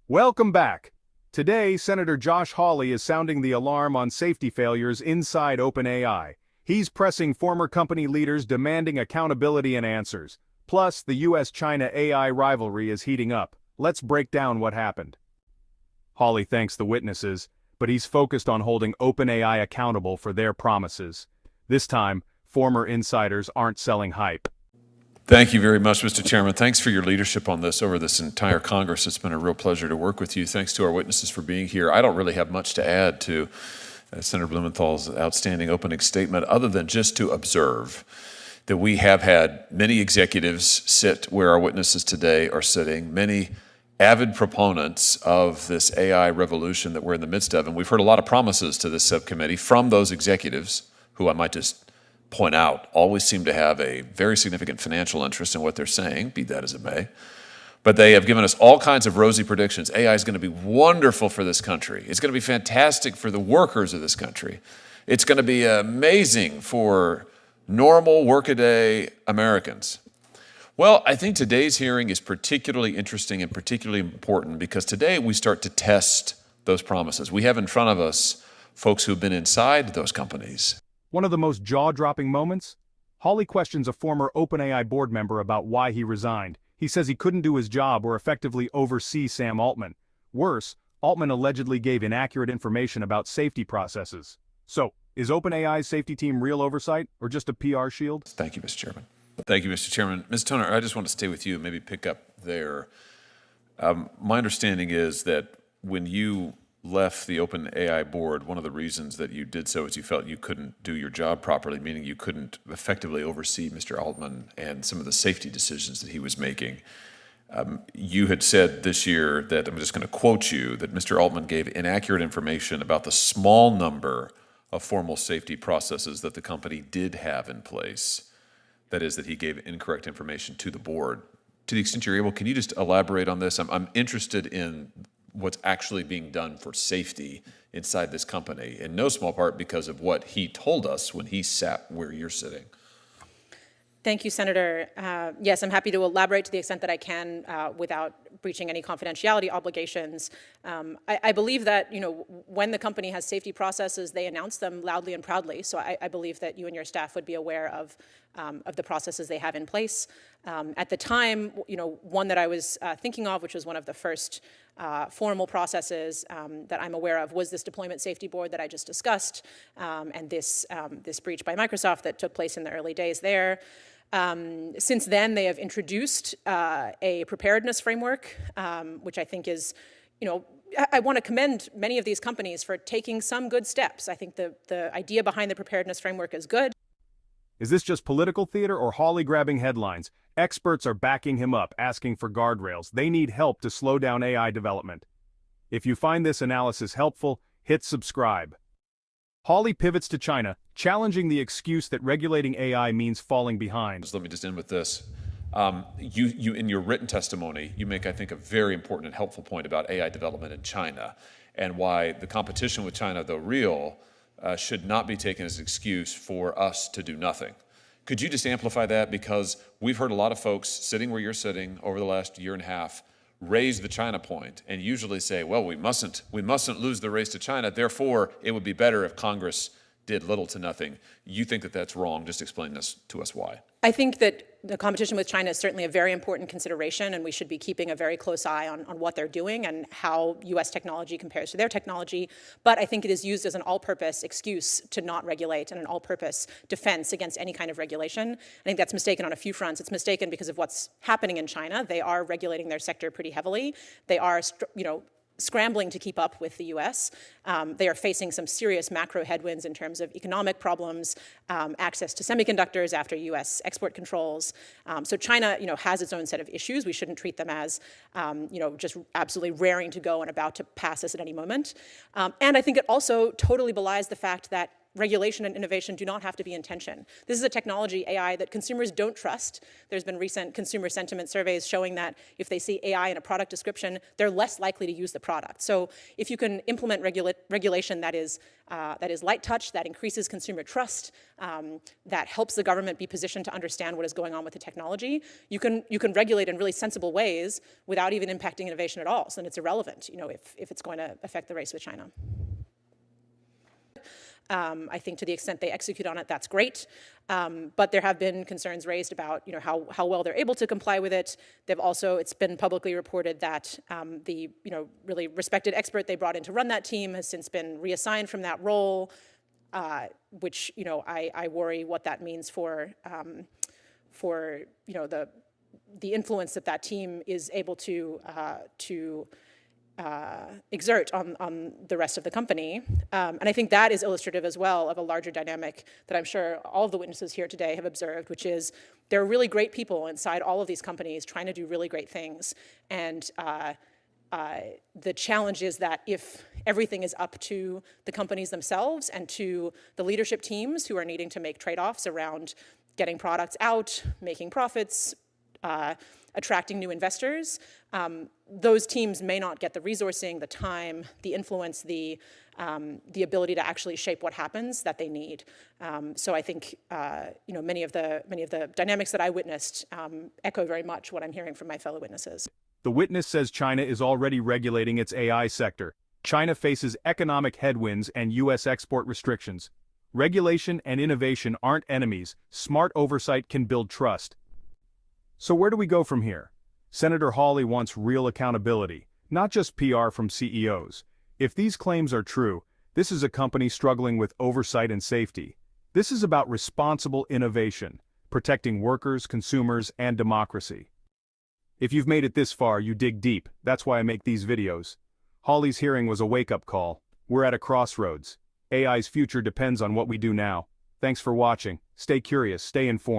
Welcome back. Today, Senator Josh Hawley is sounding the alarm on safety failures inside OpenAI. He's pressing former company leaders demanding accountability and answers. Plus, the US-China AI rivalry is heating up. Let's break down what happened. Hawley thanks the witnesses, but he's focused on holding OpenAI accountable for their promises. This time, former insiders aren't selling hype. Thank you very much, Mr. Chairman. Thanks for your leadership on this over this entire Congress. It's been a real pleasure to work with you. Thanks to our witnesses for being here. I don't really have much to add to Senator Blumenthal's outstanding opening statement, other than just to observe that we have had many executives sit where our witnesses today are sitting, many avid proponents of this AI revolution that we're in the midst of. And we've heard a lot of promises to this subcommittee from those executives, who I might just point out always seem to have a very significant financial interest in what they're saying, be that as it may. But they have given us all kinds of rosy predictions. AI is going to be wonderful for this country. It's going to be fantastic for the workers of this country. It's going to be amazing for normal workaday Americans. Well, I think today's hearing is particularly interesting and particularly important because today we start to test those promises. We have in front of us folks who've been inside those companies. One of the most jaw-dropping moments? Hawley questions a former OpenAI board member about why he resigned. He says he couldn't do his job or effectively oversee Sam Altman. Worse, Altman allegedly gave inaccurate information about safety processes. So, is OpenAI's safety team real oversight or just a PR shield? Thank you, Mr. Chairman. Thank you, Mr. Chairman. Ms. Toner, I just want to stay with you and maybe pick up there. My understanding is that when you left the OpenAI board, one of the reasons that you did so is you felt you couldn't do your job properly, meaning you couldn't effectively oversee Mr. Altman and some of the safety decisions that he was making. You had said this year that, I'm just going to quote you, that Mr. Altman gave inaccurate information about the small number of formal safety processes that the company did have in place. That is, that he gave incorrect information to the board. To the extent you're able, can you just elaborate on this? I'm interested in what's actually being done for safety inside this company, in no small part because of what he told us when he sat where you're sitting. Thank you, Senator. Yes, I'm happy to elaborate to the extent that I can without breaching any confidentiality obligations. I believe that, when the company has safety processes, they announce them loudly and proudly. So I believe that you and your staff would be aware of the processes they have in place. At the time, one that I was thinking of, which was one of the first formal processes that I'm aware of, was this deployment safety board that I just discussed, and this breach by Microsoft that took place in the early days there. Since then, they have introduced a preparedness framework, which I think is, I want to commend many of these companies for taking some good steps. I think the idea behind the preparedness framework is good. Is this just political theater or Hawley grabbing headlines? Experts are backing him up, asking for guardrails. They need help to slow down AI development. If you find this analysis helpful, hit subscribe. Hawley pivots to China, challenging the excuse that regulating AI means falling behind. Let me just end with this. You in your written testimony, you make, I think, a very important and helpful point about AI development in China and why the competition with China, though real, should not be taken as an excuse for us to do nothing. Could you just amplify that? Because we've heard a lot of folks sitting where you're sitting over the last year and a half raise the China point and usually say, well, we mustn't lose the race to China, therefore it would be better if Congress did little to nothing. You think that that's wrong. Just explain this to us why. I think that the competition with China is certainly a very important consideration, and we should be keeping a very close eye on what they're doing and how U.S. technology compares to their technology. But I think it is used as an all-purpose excuse to not regulate and an all-purpose defense against any kind of regulation. I think that's mistaken on a few fronts. It's mistaken because of what's happening in China. They are regulating their sector pretty heavily. They are, scrambling to keep up with the U.S. They are facing some serious macro headwinds in terms of economic problems, access to semiconductors after U.S. export controls. So China, has its own set of issues. We shouldn't treat them as, just absolutely raring to go and about to pass us at any moment. And I think it also totally belies the fact that regulation and innovation do not have to be in tension. This is a technology, AI, that consumers don't trust. There's been recent consumer sentiment surveys showing that if they see AI in a product description, they're less likely to use the product. So if you can implement regulation that is light touch, that increases consumer trust, that helps the government be positioned to understand what is going on with the technology, you can regulate in really sensible ways without even impacting innovation at all. So then it's irrelevant, if it's going to affect the race with China. I think to the extent they execute on it, that's great. But there have been concerns raised about, how well they're able to comply with it. It's been publicly reported that the, really respected expert they brought in to run that team has since been reassigned from that role, which, I worry what that means for the influence that team is able to exert on the rest of the company. And I think that is illustrative as well of a larger dynamic that I'm sure all of the witnesses here today have observed, which is there are really great people inside all of these companies trying to do really great things. And the challenge is that if everything is up to the companies themselves and to the leadership teams who are needing to make trade-offs around getting products out, making profits, attracting new investors, those teams may not get the resourcing, the time, the influence, the ability to actually shape what happens that they need. So I think many of the dynamics that I witnessed echo very much what I'm hearing from my fellow witnesses. The witness says China is already regulating its AI sector. China faces economic headwinds and U.S. export restrictions. Regulation and innovation aren't enemies. Smart oversight can build trust. So where do we go from here? Senator Hawley wants real accountability, not just PR from CEOs. If these claims are true, this is a company struggling with oversight and safety. This is about responsible innovation, protecting workers, consumers, and democracy. If you've made it this far, you dig deep. That's why I make these videos. Hawley's hearing was a wake-up call. We're at a crossroads. AI's future depends on what we do now. Thanks for watching. Stay curious, stay informed.